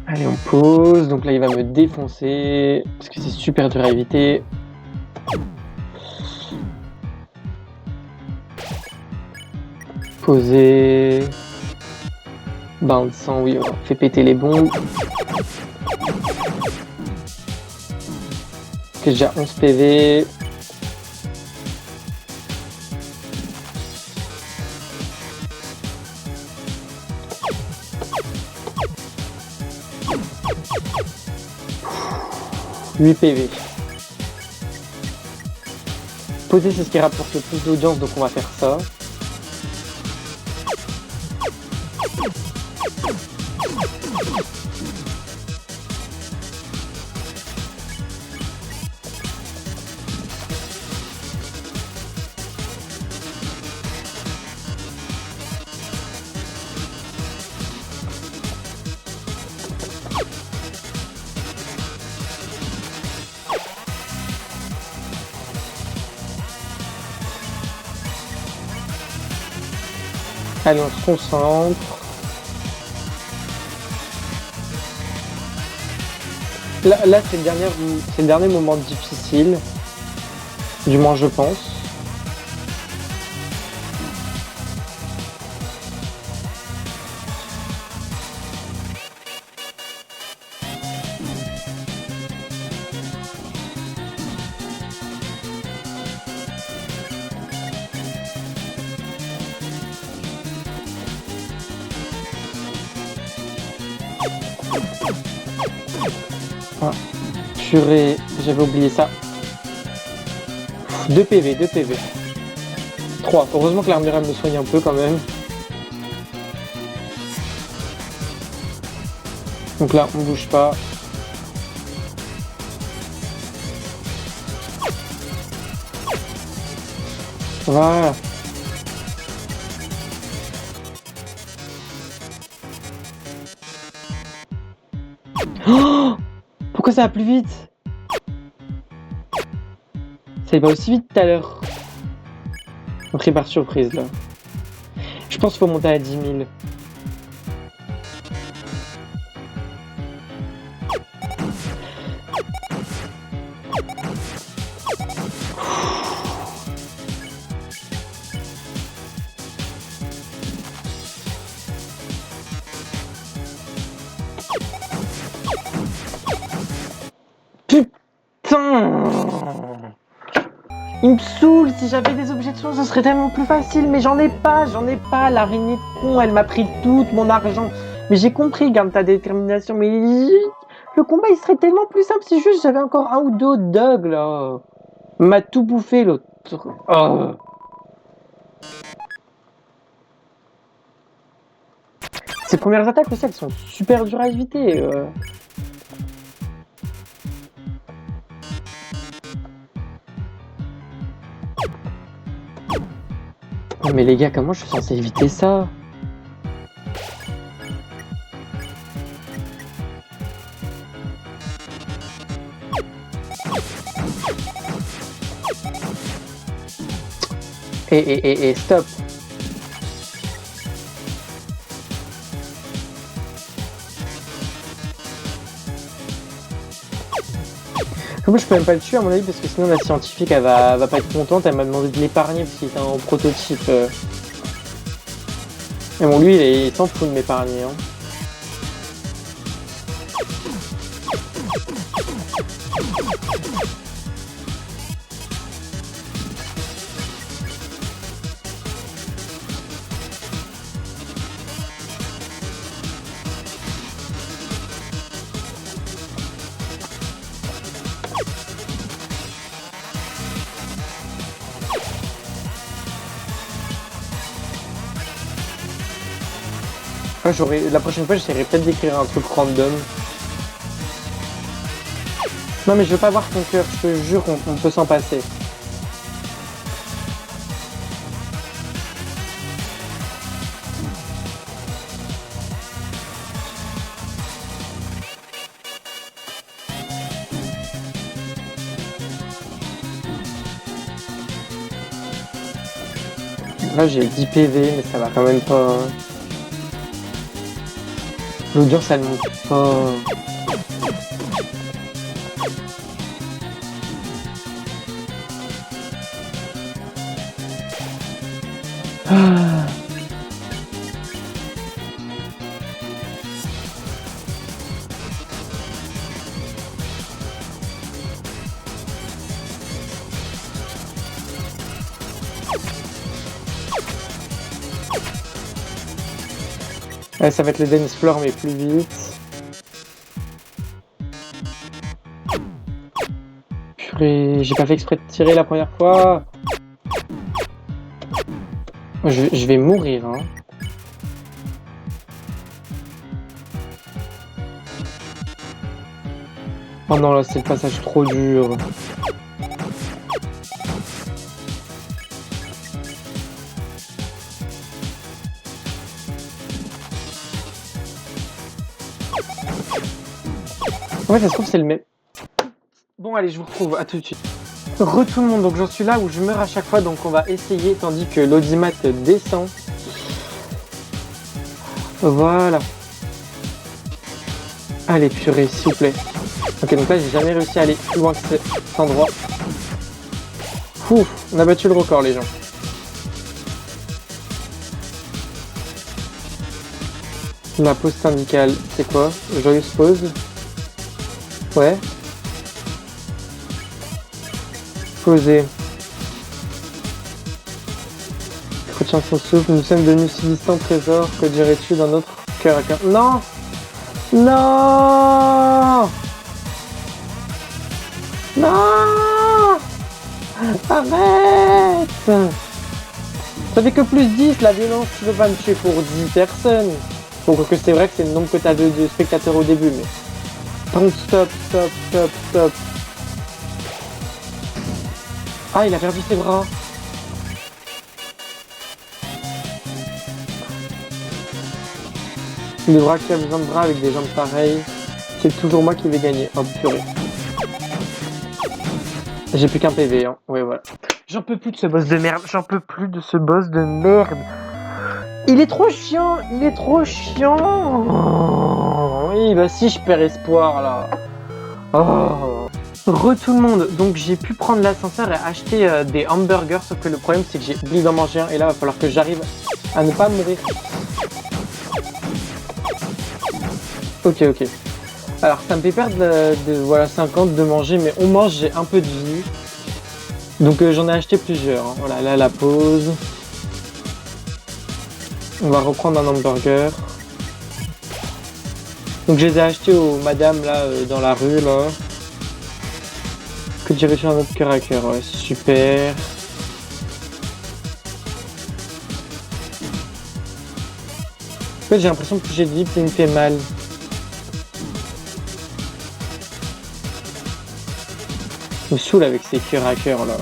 Allez, on pose. Donc là, il va me défoncer. Parce que c'est super dur à éviter. Poser. Bain de sang, oui, on fait péter les bombes. J'ai déjà 11 PV. « 8 PV. Poser, c'est ce qui rapporte le plus d'audience, donc on va faire ça. Allez, on se concentre. Là c'est le dernier moment difficile. Du moins, je pense. Ah, purée, j'avais oublié ça. 2 PV, 2 PV. 3. Heureusement que l'armure me soigne un peu quand même. Donc là, on bouge pas. Voilà. Oh, pourquoi ça va plus vite? Ça va aussi vite tout à l'heure. On pris par surprise là. Je pense qu'il faut monter à 10 000. Putain! Il me saoule, si j'avais des objets de soin, ce serait tellement plus facile, mais j'en ai pas. L'araignée de con, elle m'a pris tout mon argent. Mais j'ai compris, garde ta détermination, mais le combat il serait tellement plus simple si juste j'avais encore un ou deux hot dogs là. M'a tout bouffé l'autre. Oh. Ces premières attaques aussi, elles sont super dures à éviter. Mais les gars, comment je suis censé éviter ça? Stop. Moi je peux même pas le tuer à mon avis parce que sinon la scientifique elle va pas être contente, elle m'a demandé de l'épargner parce qu'il était en prototype. Et bon lui il s'en fout de m'épargner. Hein. La prochaine fois, j'essaierai peut-être d'écrire un truc random. Non, mais je veux pas voir ton cœur, je te jure qu'on peut s'en passer. Là, j'ai 10 PV, mais ça va quand même pas. Hein. L'audience, elle monte pas. Ah. Ouais, ça va être les dance floor mais plus vite. Purée, j'ai pas fait exprès de tirer la première fois. Je vais mourir, hein. Oh non, là, c'est le passage trop dur. En fait, ça se trouve, c'est le même. Bon, allez, je vous retrouve, à tout de suite. Re tout le monde, donc j'en suis là où je meurs à chaque fois, donc on va essayer, tandis que l'audimat descend. Voilà. Allez, purée, s'il vous plaît. Ok, donc là, j'ai jamais réussi à aller plus loin que cet endroit. Ouf, on a battu le record, les gens. La pause syndicale, c'est quoi? Joyeuse pause? Ouais. Poser. Retiens son souffle, nous sommes devenus si distants, trésor, que dirais-tu d'un autre cœur à cœur? Non! Non! Non! Arrête! Ça fait que plus 10 la violence, tu veux pas me tuer pour 10 personnes. Bon, que c'est vrai que c'est le nombre que t'as de spectateurs au début, mais... Par contre, stop, stop, stop, stop. Ah, il a perdu ses bras. Le bras qui a besoin de bras avec des jambes pareilles, c'est toujours moi qui vais gagner. Oh purée. J'ai plus qu'un PV, hein. Ouais, voilà. J'en peux plus de ce boss de merde. J'en peux plus de ce boss de merde. Il est trop chiant. Il est trop chiant. Oh, oui, bah si, je perds espoir, là. Oh. Re tout le monde. Donc, j'ai pu prendre l'ascenseur et acheter des hamburgers. Sauf que le problème, c'est que j'ai oublié d'en manger un. Et là, il va falloir que j'arrive à ne pas mourir. Ok, ok. Alors, ça me fait perdre voilà, 50 de manger, mais on mange, j'ai un peu de vie. Donc, j'en ai acheté plusieurs. Hein. Voilà, là, la pause. On va reprendre un hamburger. Donc, je les ai achetés aux madame, là, dans la rue, là. Que dirais-tu un autre cœur à cœur? Ouais, super. En fait, j'ai l'impression que plus j'ai de vie, plus il me fait mal. Il me saoule avec ces cœurs à cœur là.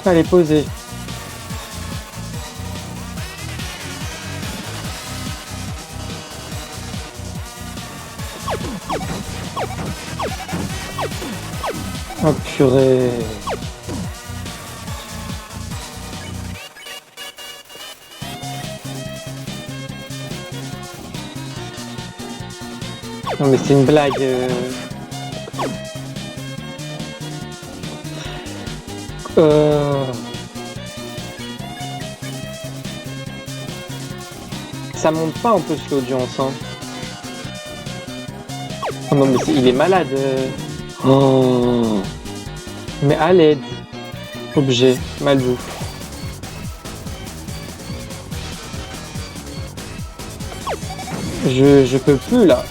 Allez, posez. Oh purée. Non mais c'est une blague. Ça monte pas un peu sur l'audience, hein. Oh non mais il est malade. Oh. Mais à l'aide. Objet, malbouffe. Je peux plus là.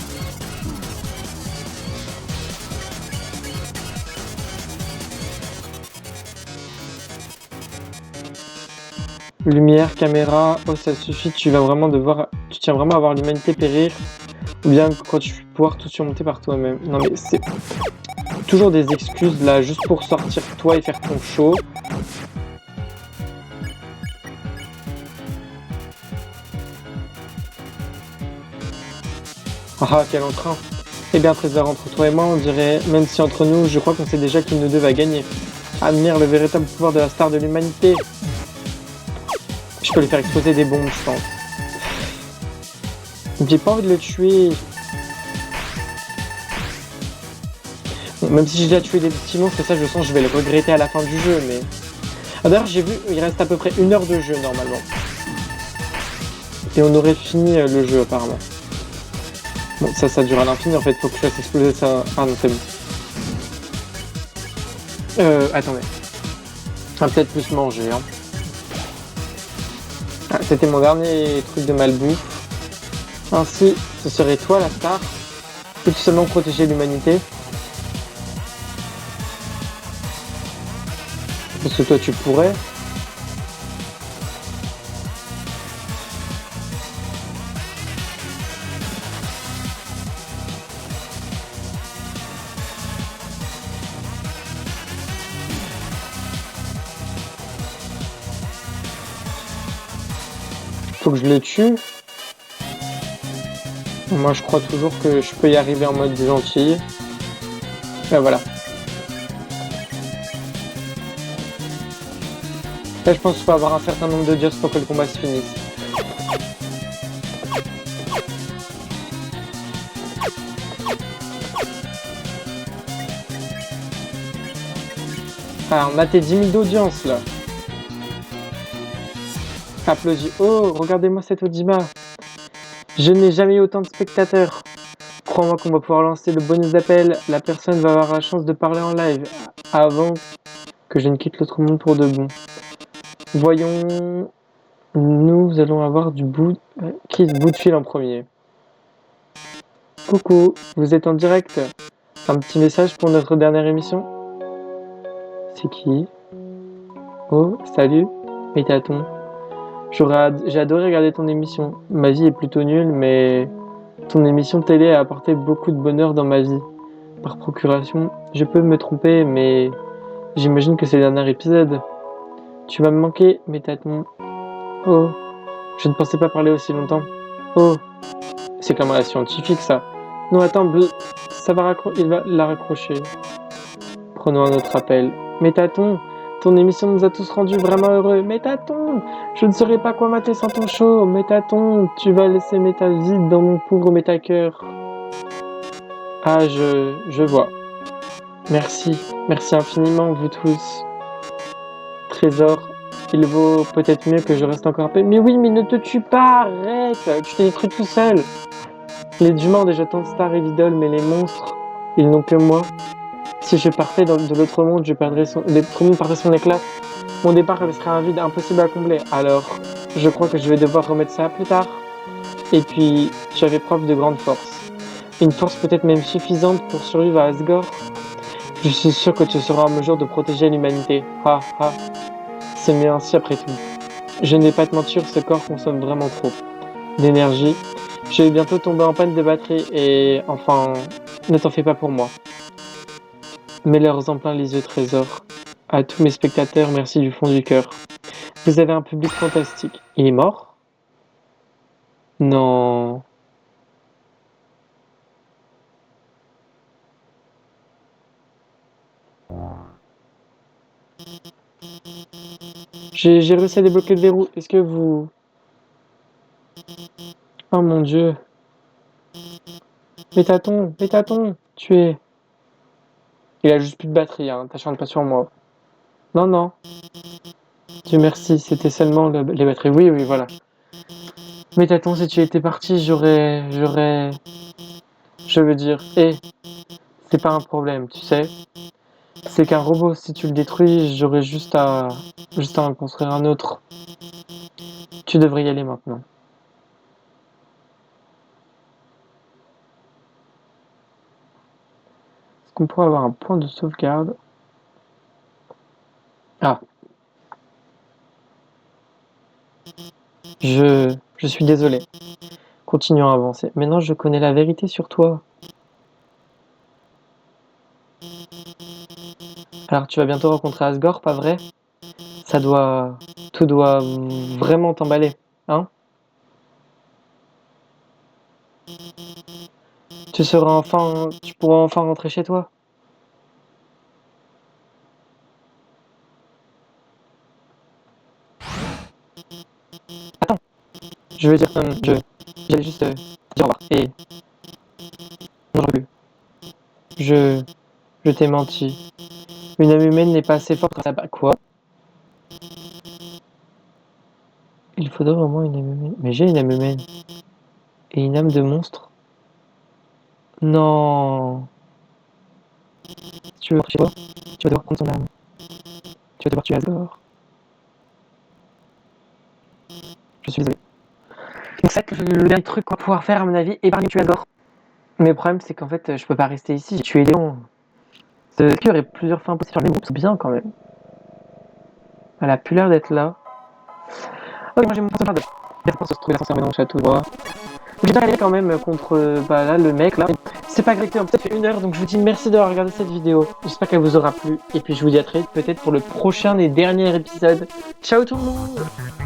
Lumière, caméra, oh ça suffit, tu tiens vraiment à voir l'humanité périr, ou bien quand tu vas pouvoir tout surmonter par toi-même. Non mais c'est toujours des excuses là, juste pour sortir toi et faire ton show. Ah quel entrain. Eh bien trésor, entre toi et moi on dirait, même si entre nous je crois qu'on sait déjà qui nous deux va gagner. Admire le véritable pouvoir de la star de l'humanité. Je peux lui faire exploser des bombes, je pense. J'ai pas envie de le tuer. Bon, même si j'ai déjà tué des petits monstres, ça je sens que je vais le regretter à la fin du jeu, mais... Ah, d'ailleurs j'ai vu, il reste à peu près 1 heure de jeu normalement. Et on aurait fini le jeu apparemment. Bon, ça dure à l'infini en fait, faut que je fasse exploser ça... Ah non, c'est bon. Attendez. On va peut-être plus manger. Hein. Ah, c'était mon dernier truc de malbouffe. Ainsi, ce serait toi la star. Peux-tu seulement protéger l'humanité? Parce que toi tu pourrais. Faut que je le tue. Moi je crois toujours que je peux y arriver en mode gentil. Et voilà. Là je pense qu'il faut avoir un certain nombre de dios pour que le combat se finisse. Ah, on a tes 10 000 d'audience là. Applaudis. Oh, regardez-moi cette Ojima. Je n'ai jamais eu autant de spectateurs. Crois-moi qu'on va pouvoir lancer le bonus d'appel. La personne va avoir la chance de parler en live avant que je ne quitte l'autre monde pour de bon. Voyons. Nous allons avoir du bout. Qui est ce bout de fil en premier? Coucou, vous êtes en direct. Un petit message pour notre dernière émission. C'est qui? Oh, salut. Métaton. J'ai adoré regarder ton émission. Ma vie est plutôt nulle, mais ton émission télé a apporté beaucoup de bonheur dans ma vie. Par procuration, je peux me tromper, mais j'imagine que c'est le dernier épisode. Tu vas me manquer, Métaton. Oh, je ne pensais pas parler aussi longtemps. Oh, c'est comme la scientifique ça. Non, attends, il va la raccrocher. Prenons un autre appel. Métaton, ton émission nous a tous rendus vraiment heureux. Métaton, je ne saurais pas quoi mater sans ton show. Métaton, tu vas laisser Méta vide dans mon pauvre Métacœur. Ah, je vois. Merci infiniment, vous tous. Trésor, il vaut peut-être mieux que je reste encore paix. Mais oui, mais ne te tue pas, arrête. Tu t'es détruit tout seul. Les humains ont déjà tant de stars et d'idoles, mais les monstres, ils n'ont que moi. Si je partais de l'autre monde, l'autre monde perdrait son éclat. Mon départ serait un vide impossible à combler. Alors, je crois que je vais devoir remettre ça plus tard. Et puis, tu avais preuve de grande force. Une force peut-être même suffisante pour survivre à Asgore. Je suis sûr que tu seras en mesure de protéger l'humanité. Ha ha. C'est mieux ainsi après tout. Je ne vais pas te mentir, ce corps consomme vraiment trop d'énergie. Je vais bientôt tomber en panne de batterie et enfin, ne t'en fais pas pour moi. Mets-leur en plein les yeux, Trésor. À tous mes spectateurs, merci du fond du cœur. Vous avez un public fantastique. Il est mort? Non. J'ai réussi à débloquer le verrou. Est-ce que vous... Oh mon Dieu. Métaton, tu es... Il a juste plus de batterie, hein. T'acharnes pas sur moi. Non, non. Dieu merci, c'était seulement les batteries. Oui, oui, voilà. Métaton, si tu étais parti, je veux dire, c'est pas un problème, tu sais. C'est qu'un robot, si tu le détruis, j'aurais juste à en construire un autre. Tu devrais y aller maintenant. Est-ce qu'on pourrait avoir un point de sauvegarde? Ah. Je suis désolé. Continuons à avancer. Maintenant, je connais la vérité sur toi. Alors, tu vas bientôt rencontrer Asgore, pas vrai? Tout doit vraiment t'emballer, hein? Tu pourras enfin rentrer chez toi. Attends, je veux dire, j'allais juste dire au revoir. Et non, j'en peux plus. Je, je t'ai menti. Une âme humaine n'est pas assez forte pour ça. Quoi? Il faudrait vraiment une âme humaine. Mais j'ai une âme humaine. Et une âme de monstre? Non. Si tu veux rentrer chez toi, tu vas devoir prendre son âme. tu vas devoir tuer Asgore. Je suis désolé. Donc ça, le dernier truc qu'on va pouvoir faire, à mon avis, épargner tuer Asgore. Mais le problème, c'est qu'en fait, je peux pas rester ici, j'ai tué Léon. Est-ce qu'il y aurait plusieurs fins possibles sur le même groupe? C'est bien quand même. Elle a plus l'air d'être là. Ok, moi j'ai mon point de se trouver l'ascenseur dans le château droit. J'ai bien gagné quand même contre là, le mec là. C'est pas grave, peut-être fait 1 heure, donc je vous dis merci d'avoir regardé cette vidéo. J'espère qu'elle vous aura plu. Et puis je vous dis à très vite peut-être pour le prochain et dernier épisode. Ciao tout le monde!